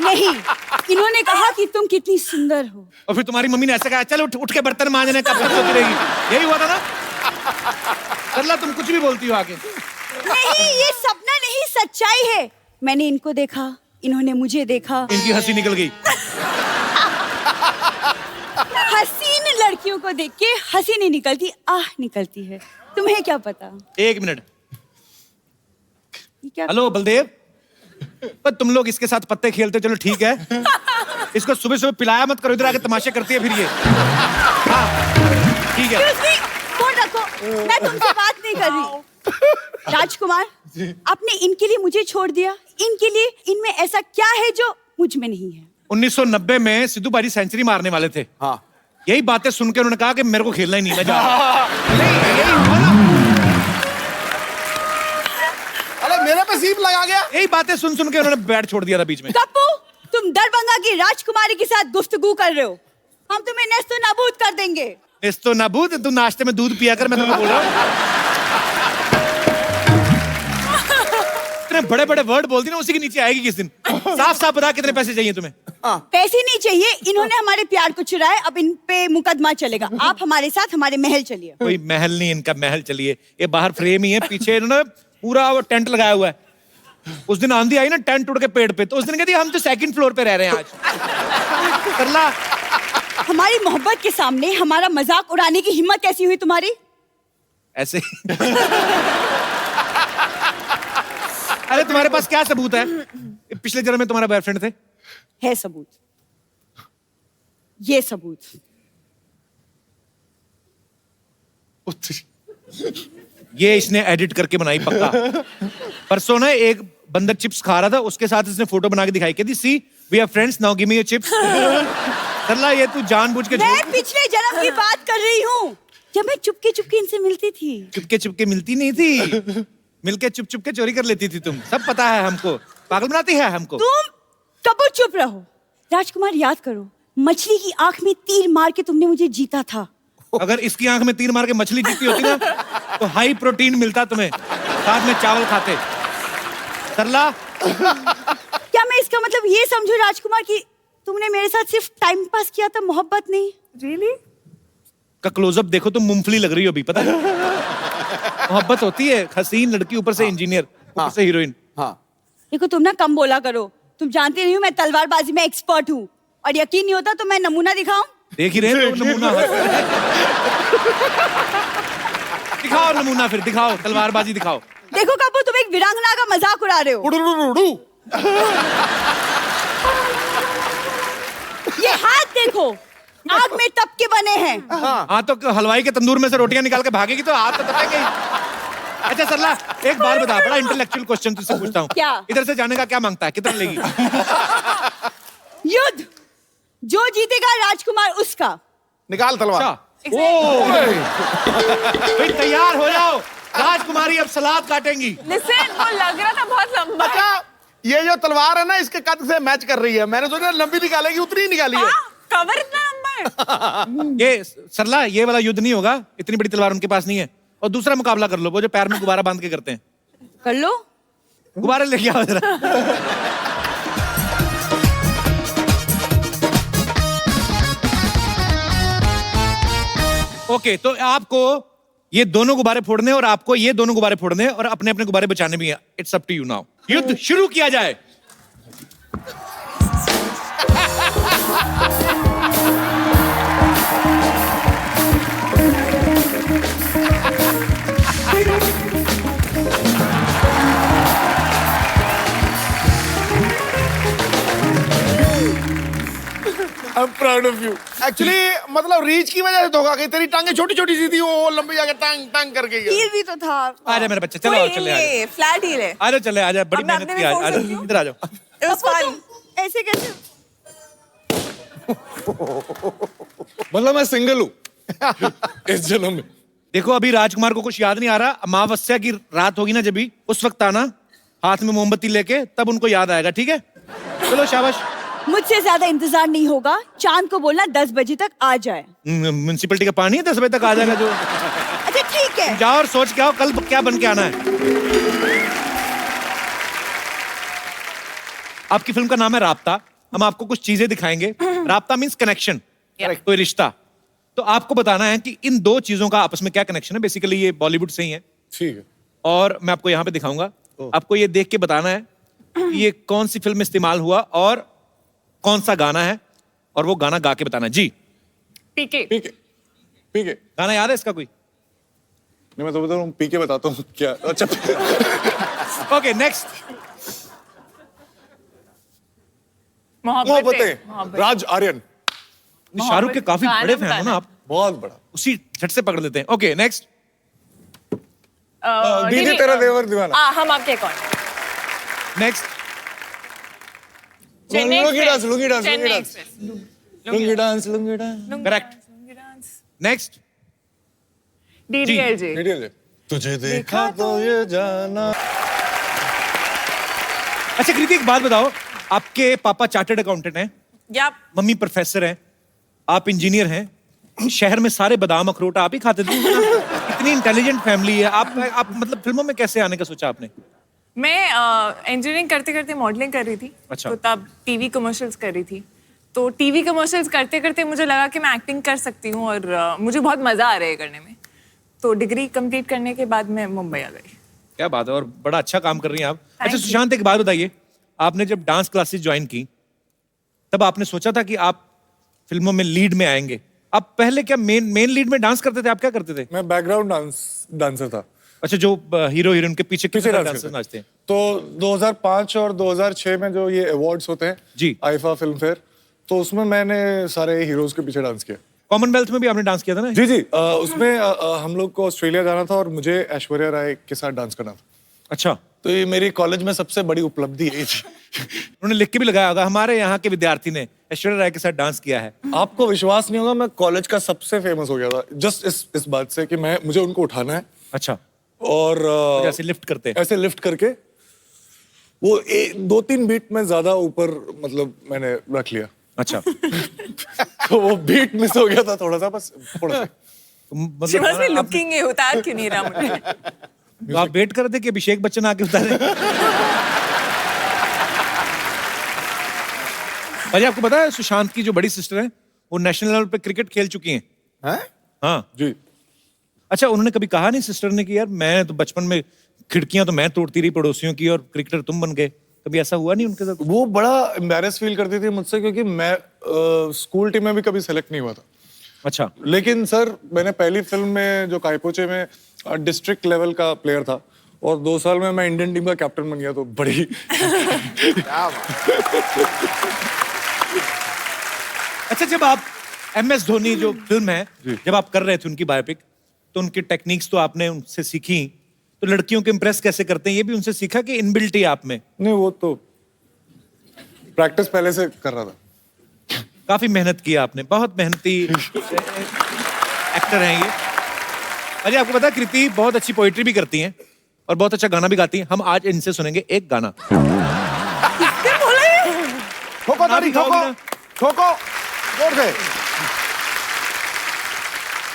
नहीं, इन्होंने कहा कि तुम कितनी सुंदर हो। और फिर तुम्हारी मम्मी ने ऐसा कहा, चल उठ के बर्तन मांजने, कब तक होती रहेगी? यही हुआ था ना? सरला, तुम कुछ भी बोलती हो आगे। नहीं, ये सपना नहीं, सच्चाई है। मैंने इनको देखा, इन्होंने मुझे देखा। इनकी हंसी निकल गई। हसीन लड़कियों को देख के हंसी नहीं निकलती, आह निकलती है। तुम्हें क्या पता? एक मिनट। हेलो बलदेव, पर तुम लोग इसके साथ पत्ते खेलते, चलो ठीक है। इसको सुबह सुबह पिलाया मत करो, इधर आके तमाशे करती है फिर ये। हाँ, ठीक है। फोन रखो, मैं तुमसे बात नहीं कर रही। राजकुमार, आपने इनके लिए मुझे छोड़ दिया। इनके लिए, इनमें ऐसा क्या है जो मुझ में नहीं है? 1990 में सिद्धू बाजी सेंचुरी मारने वाले थे। हाँ। यही बातें सुन के उन्होंने कहा कि मेरे को खेलना ही नहीं, मैं जा रहा हूं। अरे मेरे पे सीप लगा गया। यही बातें सुन के उन्होंने बैट छोड़ दिया था बीच में। कप्पू, तुम दरभंगा की राजकुमारी के साथ गुफ्तगू कर रहे हो। हम तुम्हें नेस्तो नाबूद कर देंगे। नेस्तो नाबूद? तू नाश्ते में दूध पिया कर, मैं तुम्हें बोल रहा हूँ। इतने बड़े बड़े वर्ड बोलती ना, उसी के नीचे आएगी किस दिन। साफ साफ बता, कितने पैसे चाहिए तुम्हें? पैसे नहीं चाहिए, इन्होंने हमारे प्यार को चुराया, अब इन पे मुकदमा चलेगा। आप हमारे साथ हमारे महल चलिए। कोई महल नहीं, इनका महल चलिए। ये बाहर फ्रेम ही है, पीछे इन्होंने पूरा वो टेंट लगाया हुआ है। उस दिन आंधी आई ना, टेंट टूट के पेड़ पे, तो उस दिन कहती हम तो सेकंड फ्लोर पे रह रहे हैं आज। करला, हमारी मोहब्बत के सामने हमारा मजाक उड़ाने की हिम्मत कैसी हुई तुम्हारी? ऐसे। अरे तुम्हारे पास क्या सबूत है? पिछले जन्म में तुम्हारा बॉयफ्रेंड थे? है सबूत, ये सबूत। ये इसने एडिट करके बनाई पक्का। परसों ना एक बंदर चिप्स खा रहा था, उसके साथ इसने फोटो बना के दिखाई, कहती see we are friends now give me your chips. Sarla, ये तू जानबूझ के मैं पिछले जन्म की बात कर रही हूँ, जब मैं चुपके चुपके इनसे मिलती थी। चुपके चुपके मिलती नहीं थी, मिलके चुप चुप के चोरी कर लेती थी तुम। सब पता है हमको, पागल बनाती है हमको। तुम कबू चुप रहो। राजकुमार, याद करो, मछली की आंख में तीर मार के तुमने मुझे जीता था। अगर इसकी आंख में तीर मार के मछली जीती होती ना, तो हाई प्रोटीन मिलता तुम्हें, साथ में चावल खाते। सरला, क्या मैं इसका मतलब ये समझूं राजकुमार कि तुमने मेरे साथ सिर्फ टाइम पास किया था, मोहब्बत नहीं? रियली? का क्लोजअप देखो, तुम मूंगफली लग रही हो अभी, पता है? मोहब्बत होती है, हसीन लड़की ऊपर से इंजीनियर, ऊपर से हीरोइन। हाँ। देखो तुम ना कम बोला करो, तुम जानते नहीं हो मैं तलवारबाजी में एक्सपर्ट हूँ, और यकीन नहीं होता तो मैं नमूना दिखाऊं? देख ही रहे हो नमूना। दिखाओ नमूना, फिर दिखाओ, तलवारबाजी दिखाओ। देखो कपूर, तुम एक वीरांगना का मजाक उड़ा रहे हो। ये हाथ देखो, आग में तप के बने हैं। हाँ, तो हलवाई के तंदूर में से रोटियां निकाल के भागेगी तो हाथ तो तपेंगे। अच्छा सरला, एक बात बता, बड़ा इंटेलेक्चुअल क्वेश्चन तुझसे पूछता हूँ। क्या? इधर से जाने का क्या मांगता है, कितना लेगी? युद्ध, जो जीतेगा राजकुमार उसका। निकाल तलवार। फिर तैयार हो जाओ, राजकुमारी अब सलाद काटेंगी। लिसन, वो लग रहा था बहुत लंबा है। अच्छा, ये जो तलवार है ना, इसके कद से मैच कर रही है। मैंने सोचा लंबी निकालेगी, उतनी ही निकाली है। कवर इतना लंबा है। ये सरला, ये वाला युद्ध नहीं होगा, इतनी बड़ी तलवार उनके पास नहीं है। और दूसरा मुकाबला कर लो, वो जो पैर में गुब्बारा बांध के करते हैं। कर लो, गुब्बारे लेके आओ जरा। ओके, तो आपको ये दोनों गुब्बारे फोड़ने और आपको ये दोनों गुब्बारे फोड़ने और अपने अपने गुब्बारे बचाने भी हैं। It's up to you now. युद्ध शुरू किया जाए। I'm proud of you. Actually मतलब रीच की वजह से धोखा गई, तेरी टांगे छोटी छोटी सी थी, वो लंबी जाके टांग टांग करके गई। हील भी तो था। आजा मेरे बच्चे, चलो चले आजा। फ्लैट हील है। आजा चले आजा, बड़ी अब मैं मेहनत अपने की में आज। फोड़ आजा सकती हूँ। इधर आ जाओ। It was fun. ऐसे कैसे? मतलब मैं सिंगल हूँ इस जन्म में। देखो अभी राजकुमार को कुछ याद नहीं आ रहा। अमावस्या की रात होगी ना, जब भी उस वक्त आना हाथ में मोमबत्ती लेके, तब उनको याद आएगा। ठीक है, चलो शाबाश। मुझसे ज्यादा इंतजार नहीं होगा। चांद को बोलना 10 बजे तक आ जाए। म्युनिसिपैलिटी का पानी है, 10 बजे तक आ जाएगा जो। अच्छा ठीक है। जाओ और सोच के आओ कल क्या बन के आना है। आपकी फिल्म का नाम है राब्ता। हम आपको कुछ चीजें दिखाएंगे। राब्ता मींस कनेक्शन, कोई रिश्ता। तो आपको बताना है कि इन दो चीजों का आपस में क्या कनेक्शन है। बेसिकली ये बॉलीवुड से ही है। ठीक है। और मैं आपको यहाँ पे दिखाऊंगा। आपको ये देख के बताना है कि ये कौन सी फिल्म में इस्तेमाल हुआ और कौन सा गाना है, और वो गाना गा के बताना है। जी पीके। पीके पीके गाना याद है इसका कोई? नहीं, मैं तो बता रहा हूँ, पीके बताता हूँ क्या। अच्छा ओके नेक्स्ट। मोहब्बतें, राज आर्यन। शाहरुख के काफी बड़े फैन हो ना आप। बहुत बड़ा। उसी झट से पकड़ लेते हैं। Okay next. दीदी तेरा देवर दीवाना। हम आपके कौन? Next. Lungi dance, lungi dance, Chennai lungi dance, express. Lungi dance, lungi dance. Correct. Next. DDLJ. DDLJ. तुझे देखा तो ये जाना। अच्छा कृति, एक बात बताओ, आपके पापा चार्टर्ड अकाउंटेंट हैं, या मम्मी प्रोफेसर हैं, आप इंजीनियर हैं, शहर में सारे बादाम अखरोट आप ही खाते थे। इतनी इंटेलिजेंट फैमिली है। आप मतलब फिल्मों में कैसे आने का सोचा आपने? मैं इंजीनियरिंग करते करते मॉडलिंग कर रही थी। अच्छा। तो तब टीवी कमर्शियल्स कर रही थी। तो टीवी कमर्शियल्स करते करते मुझे लगा कि मैं एक्टिंग कर सकती हूँ और मुझे बहुत मजा आ रहा है करने में। तो डिग्री कंप्लीट करने के बाद मैं मुंबई आ गई। क्या बात है, और बड़ा अच्छा काम कर रही हैं आप। अच्छा सुशांत, एक बात बताइए, आपने जब डांस क्लासेस ज्वाइन की तब आपने सोचा था कि आप फिल्मों में लीड में आएंगे? आप पहले क्या मेन लीड में डांस करते थे? आप क्या करते थे? मैं बैकग्राउंड डांसर था। अच्छा, जो हीरो हीरोइन के पीछे डांस नाचते हैं। तो 2005 और 2006 में जो ये अवार्ड्स होते हैं जी, आईफा फिल्म फेयर, तो उसमें मैंने सारे हीरोज के पीछे डांस किया। कॉमनवेल्थ में भी आपने डांस किया था ना? जी जी। उसमें हम लोग को ऑस्ट्रेलिया जाना था और मुझे ऐश्वर्या राय के साथ डांस करना था। अच्छा। तो ये मेरी कॉलेज में सबसे बड़ी उपलब्धि है। उन्होंने लिख के भी लगाया होगा, हमारे यहाँ के विद्यार्थी ने ऐश्वर्या राय के साथ डांस किया है। आपको विश्वास नहीं होगा, मैं कॉलेज का सबसे फेमस हो गया था जस्ट इस बात से कि मुझे उनको उठाना है। अच्छा। और ऐसे लिफ्ट करते, ऐसे लिफ्ट करके वो 2-3 बीट में ज्यादा ऊपर मतलब मैंने रख लिया। अच्छा। तो वो बीट मिस हो गया था थोड़ा सा, बस थोड़ा सा। मतलब लुकिंग है, उतार क्यों नहीं रहा मुझे? तो आप वेट कर रहे थे कि अभिषेक बच्चन आके उतारे? भाई आपको पता है सुशांत की जो बड़ी सिस्टर है वो नेशनल लेवल पे क्रिकेट खेल चुकी हैं? हाँ जी। अच्छा, उन्होंने कभी कहा नहीं सिस्टर ने कि यार मैं तो बचपन में खिड़कियां तो मैं तोड़ती रही पड़ोसियों की और क्रिकेटर तुम बन गए? कभी ऐसा हुआ नहीं उनके साथ? वो बड़ा एम्बैरेस फील करती थी मुझसे, क्योंकि मैं स्कूल टीम में भी कभी सेलेक्ट नहीं हुआ था। अच्छा। लेकिन सर मैंने पहली फिल्म में जो कायपोचे में डिस्ट्रिक्ट लेवल का प्लेयर था और 2 साल में मैं इंडियन टीम का कैप्टन बन गया, तो बड़ी अच्छा, जब आप MS धोनी जो फिल्म है जब आप कर रहे थे उनकी बायोपिक, तो उनकी टेक्निक्स तो आपने उनसे सीखी, तो लड़कियों को इम्प्रेस कैसे करते हैं ये भी उनसे सीखा कि इनबिल्ट ही आप में? नहीं, वो तो प्रैक्टिस पहले से कर रहा था। काफी मेहनत की आपने, बहुत मेहनती एक्टर हैं ये। अरे आपको पता है कृति बहुत अच्छी पोइट्री भी करती हैं और बहुत अच्छा गाना भी गाती हैं। हम आज इनसे सुनेंगे एक गाना। ठोको ताली, ठोको ठोको जोर से।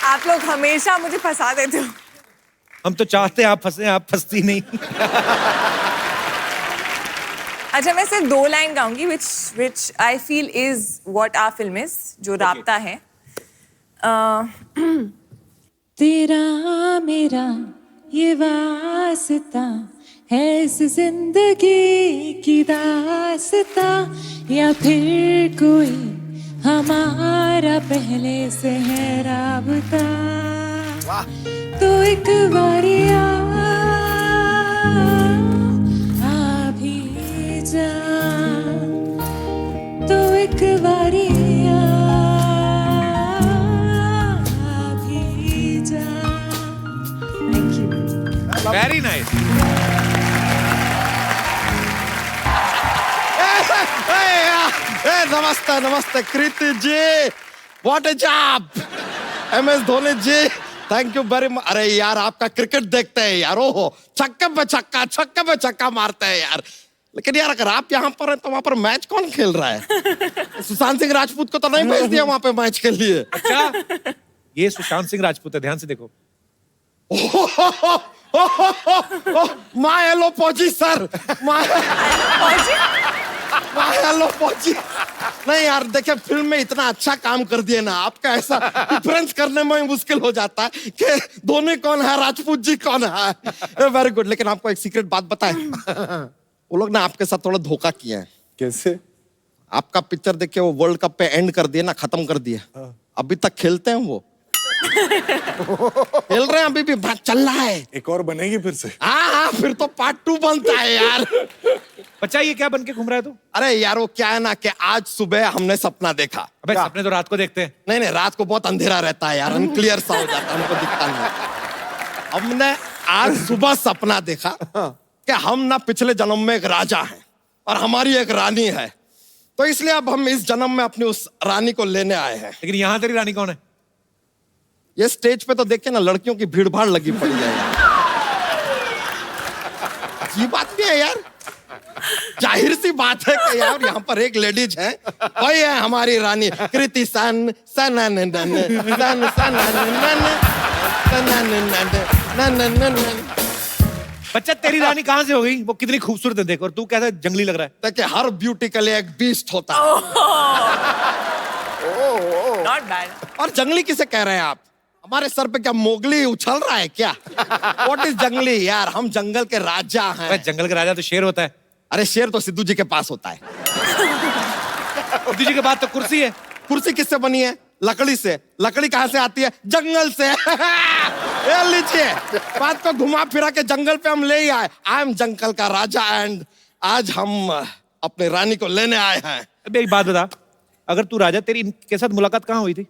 आप लोग हमेशा मुझे फंसा देते हो। हम तो चाहते हैं आप फंसे, आप फंसती नहीं। अच्छा मैं सिर्फ 2 line गाऊंगी which I feel is what our film is, जो राब्ता है. तेरा मेरा ये वास्ता है इस जिंदगी की दास्ता, या फिर कोई हमारा पहले से है राबता. तो एक बारी आ भी जा, तो एक बारी भी जा. Thank you. Very nice. नमस्ते नमस्ते Kriti ji, what a job. MS Dhoni ji, thank you very much. अरे यार आपका क्रिकेट देखते हैं यार, ओहो छक्के पे छक्का मारते हैं यार. लेकिन यार अगर आप यहाँ पर हैं तो वहां पर मैच कौन खेल रहा है? सुशांत सिंह राजपूत को तो नहीं भेज दिया वहां पे मैच के लिए? अच्छा ये सुशांत सिंह राजपूत है, ध्यान से देखो. माय हेलो पहुंची सर, माय हेलो पहुंची. नहीं यार देखिए फिल्म में इतना अच्छा काम कर दिए ना, आपका ऐसा डिफरेंस करने में मुश्किल हो जाता है कि धोनी कौन है, राजपूत जी कौन है. Very good. लेकिन आपको एक सीक्रेट बात बताएं, वो लोग ना आपके साथ थोड़ा धोखा किए हैं. कैसे? आपका पिक्चर देख के वो वर्ल्ड कप पे एंड कर दिए ना, खत्म कर दिए. अभी तक खेलते हैं वो, खेल रहे हैं अभी भी, बात चल रहा है. एक और बनेगी फिर से? हाँ फिर तो पार्ट 2 बनता है यार. बच्चा ये क्या बन के घूम रहा है तू? अरे यार वो क्या है ना कि आज सुबह हमने सपना देखा. अबे सपने तो रात को देखते हैं. नहीं रात को बहुत अंधेरा रहता है यार, अनक्लियर सा हो जाता है, हमको दिखता नहीं. हमने आज सुबह सपना देखा कि हम ना पिछले जन्म में एक राजा हैं और हमारी एक रानी है, तो इसलिए अब हम इस जन्म में अपनी उस रानी को लेने आए हैं. लेकिन यहाँ तेरी रानी कौन है? ये स्टेज पे तो देखे ना लड़कियों की भीड़ भाड़ लगी पड़ी है यार. ये बात भी है यार, जाहिर सी बात है कि यार यहाँ पर एक लेडीज है, वही है हमारी रानी कृति सन सन सन सन सन. बच्चा तेरी रानी कहाँ से हो गई? वो कितनी खूबसूरत है देखो, और तू कैसा जंगली लग रहा है. ताकि हर ब्यूटी के लिए एक बीस्ट होता है. Not bad. और जंगली किसे कह रहे हैं आप? हमारे सर पे क्या मोगली उछल रहा है क्या? What is जंगली यार, हम जंगल के राजा हैं. जंगल के राजा तो शेर होता है. अरे शेर तो सिद्धू जी के पास होता है. सिद्धू जी के बाद तो कुर्सी है. कुर्सी किससे बनी है? लकड़ी से. लकड़ी कहाँ से आती है? जंगल से. ये लीजिए, बात को घुमा फिरा के जंगल पे हम ले ही आए. आई एम जंगल का राजा एंड आज हम अपने रानी को लेने आए हैं. अबे एक बात बता, अगर तू राजा, तेरी इनके साथ मुलाकात कहाँ हुई थी?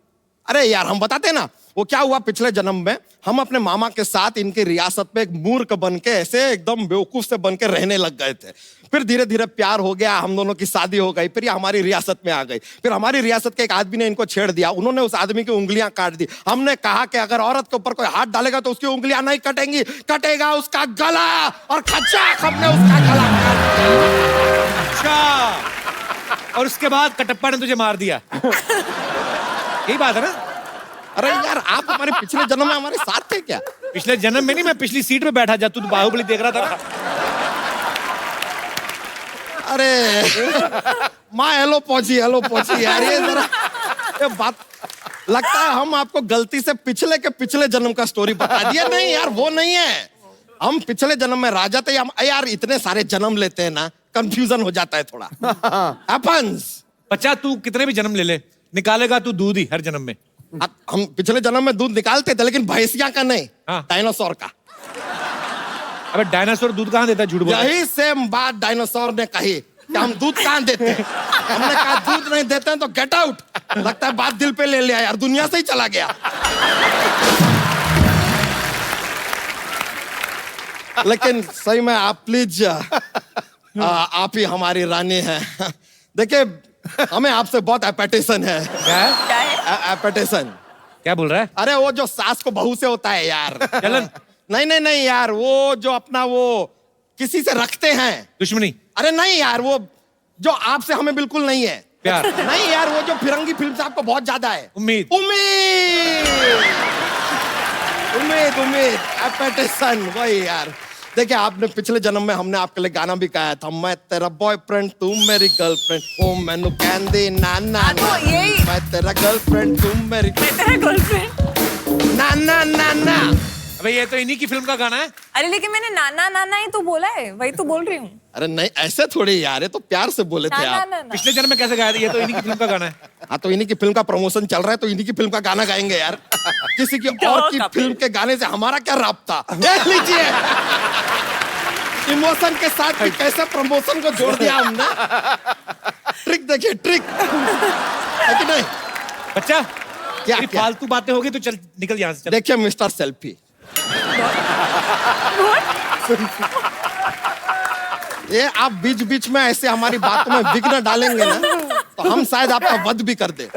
अरे यार हम बताते ना, वो क्या हुआ पिछले जन्म में, हम अपने मामा के साथ इनकी रियासत में एक मूर्ख बन के ऐसे एकदम बेवकूफ से बन के रहने लग गए थे. फिर धीरे धीरे प्यार हो गया, हम दोनों की शादी हो गई, फिर ये हमारी रियासत में आ गई. फिर हमारी रियासत के एक आदमी ने इनको छेड़ दिया, उन्होंने उस आदमी की उंगलियां काट दी. हमने कहा कि अगर औरत के ऊपर कोई हाथ डालेगा तो उसकी उंगलियां नहीं कटेंगी, कटेगा उसका गला. और खच्चाक हमने उसका गला काट दिया. अच्छा, और उसके बाद कटप्पा ने तुझे मार दिया. यही बात है ना? अरे यार आप हमारे पिछले जन्म में हमारे साथ थे क्या? पिछले जन्म में नहीं, मैं पिछली सीट में बैठा जा, तू तो बाहुबली देख रहा था. अरे माँ हेलो पहुंची यार. ये जरा ये बात लगता है हम आपको गलती से पिछले के पिछले जन्म का स्टोरी बता दिया. नहीं यार वो नहीं है, हम पिछले जन्म में राजा थे. हम यार इतने सारे जन्म लेते हैं ना, कंफ्यूजन हो जाता है थोड़ा. हैपेंस. बच्चा तू कितने भी जन्म ले ले, निकालेगा तू दूध ही हर जन्म में. हम पिछले जन्म में दूध निकालते थे, लेकिन भैंसिया का नहीं, डायनासोर का. अबे डायनासोर दूध कहाँ देता है? झूठ बोल. यही सेम बात डायनासोर ने कही कि हम दूध कहाँ देते हैं. हमने कहा दूध नहीं देते हैं तो गेट आउट. लगता है बात दिल पे ले लिया यार, दुनिया से ही चला गया. लेकिन सही में आप प्लीज आप ही हमारी रानी हैं. देखिए हमें आपसे बहुत एपेटेशन है. क्या है? एपेटेशन. क्या बोल रहा है? अरे वो जो सास को बहू से होता है यार. जलन? नहीं यार, वो जो अपना वो किसी से रखते हैं दुश्मनी. अरे नहीं यार, वो जो आपसे हमें बिल्कुल नहीं है. प्यार? नहीं यार, वो जो फिरंगी फिल्म से आपको बहुत ज्यादा है. उम्मीद. एपेटेशन वही यार. देखिए आपने पिछले जन्म में हमने आपके लिए गाना भी गाया था, मैं तेरा बॉयफ्रेंड तू मेरी गर्लफ्रेंड, ओ मैनू कहंदी ना ना तो यही मैं तेरा गर्लफ्रेंड तू मेरी गर्लफ्रेंड ना ना ना ना। अबे ये तो इन्हीं की फिल्म का गाना है। अरे लेकिन मैंने नाना नाना ही तो बोला है, वही तो बोल रही हूँ। अरे नहीं ऐसे थोड़ी यार, ये तो प्यार से बोले थे आप। पिछले जन्म में कैसे गाया था? ये तो इन्हीं की फिल्म का गाना है। हाँ तो इन्हीं की फिल्म का प्रमोशन चल रहा है तो इन्हीं की फिल्म का गाना गाएंगे यार। किसी की और की फिल्म के गाने से हमारा क्या राब्ता? देख लीजिए इमोशन के साथ भी कैसे प्रमोशन को जोड़ दिया हमने। ट्रिक देखिए, ट्रिक है कि नहीं बच्चा? क्या फालतू बातें होगी तो चल निकल यहाँ से। देखिए मिस्टर सेल्फी, ये आप बीच बीच में ऐसे हमारी बातों में विघ्न डालेंगे ना तो हम शायद आपका वध भी कर दे।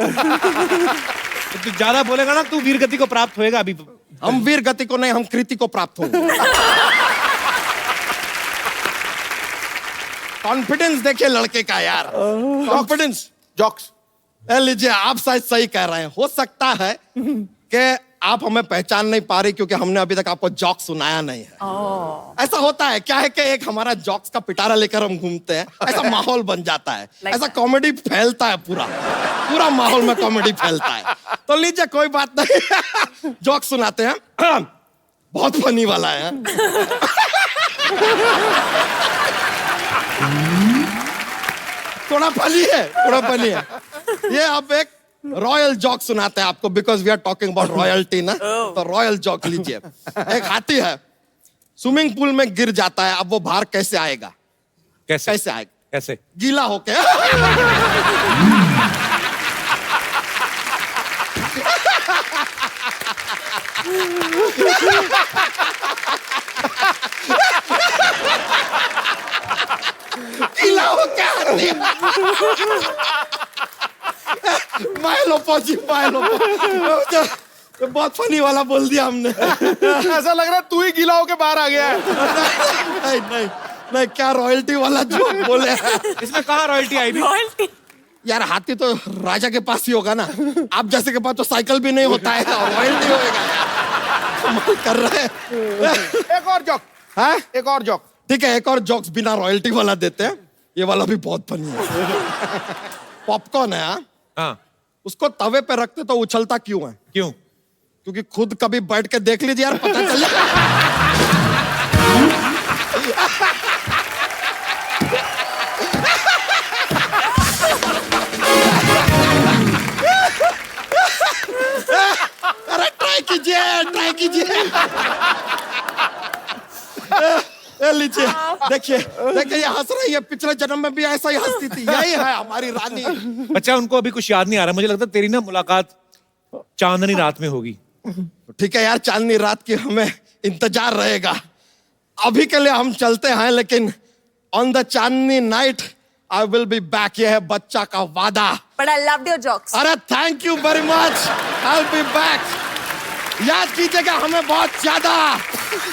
तू ज्यादा बोलेगा ना तू वीर गति को प्राप्त होएगा। अभी हम वीर गति को नहीं, हम कृति को प्राप्त होंगे। कॉन्फिडेंस देखिए लड़के का यार, कॉन्फिडेंस। जॉक्स लीजिए आप शायद सही कह रहे हैं, हो सकता है कि आप हमें पहचान नहीं पा रही क्योंकि हमने अभी तक आपको जॉक्स सुनाया नहीं है। ऐसा होता है, क्या है कि एक हमारा जॉक्स का पिटारा लेकर हम घूमते हैं, ऐसा माहौल बन जाता है, ऐसा कॉमेडी फैलता है, पूरा माहौल में कॉमेडी फैलता है। तो लीजिए कोई बात नहीं, जॉक्स सुनाते हैं, बहुत फनी वाला है। थोड़ा फनी है, थोड़ा फनी है। ये आप एक रॉयल जॉक सुनाते हैं आपको, because we are talking about royalty ना, तो रॉयल जॉक लीजिए। एक हाथी है, स्विमिंग पूल में गिर जाता है, अब वो बाहर कैसे आएगा? कैसे आएगा? कैसे? गीला होके। गीला होके हाथी। बहुत फनी वाला बोल दिया हमने। ऐसा लग रहा है तू ही गीला होके बाहर आ गया है। नहीं नहीं नहीं, क्या रॉयल्टी वाला जोक बोले। इसमें कहाँ रॉयल्टी आई भी? यार हाथी तो राजा के पास ही होगा ना, आप जैसे के पास तो साइकिल भी नहीं होता है और रॉयल्टी होगा। कमाल कर रहे हैं। एक और जोक है, एक और जोक। ठीक है, एक और जोक्स बिना रॉयल्टी वाला देते हैं, ये वाला भी बहुत फनी है। पॉपकॉर्न है, हाँ, उसको तवे पे रखते तो उछलता क्यों है? क्यों? क्योंकि खुद कभी बैठ के देख लीजिए यार, पता चल जाए। अरे ट्राई कीजिए, ट्राई कीजिए। लीजिए, देखिए देखिए ये हंस रही है, पिछले जन्म में भी ऐसा ही हंसती थी। यही है हमारी रानी। बच्चा उनको अभी कुछ याद नहीं आ रहा, मुझे लगता है तेरी ना मुलाकात चांदनी रात में होगी। ठीक है यार, चांदनी रात की हमें इंतजार रहेगा। अभी के लिए हम चलते हैं, लेकिन on the Chandni night I will be back. ये है बच्चा का वादा। But I loved your jokes. अरे thank you very much, I will be back. याद कीजिएगा हमें बहुत ज्यादा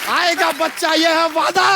आएगा बच्चा, ये है वादा।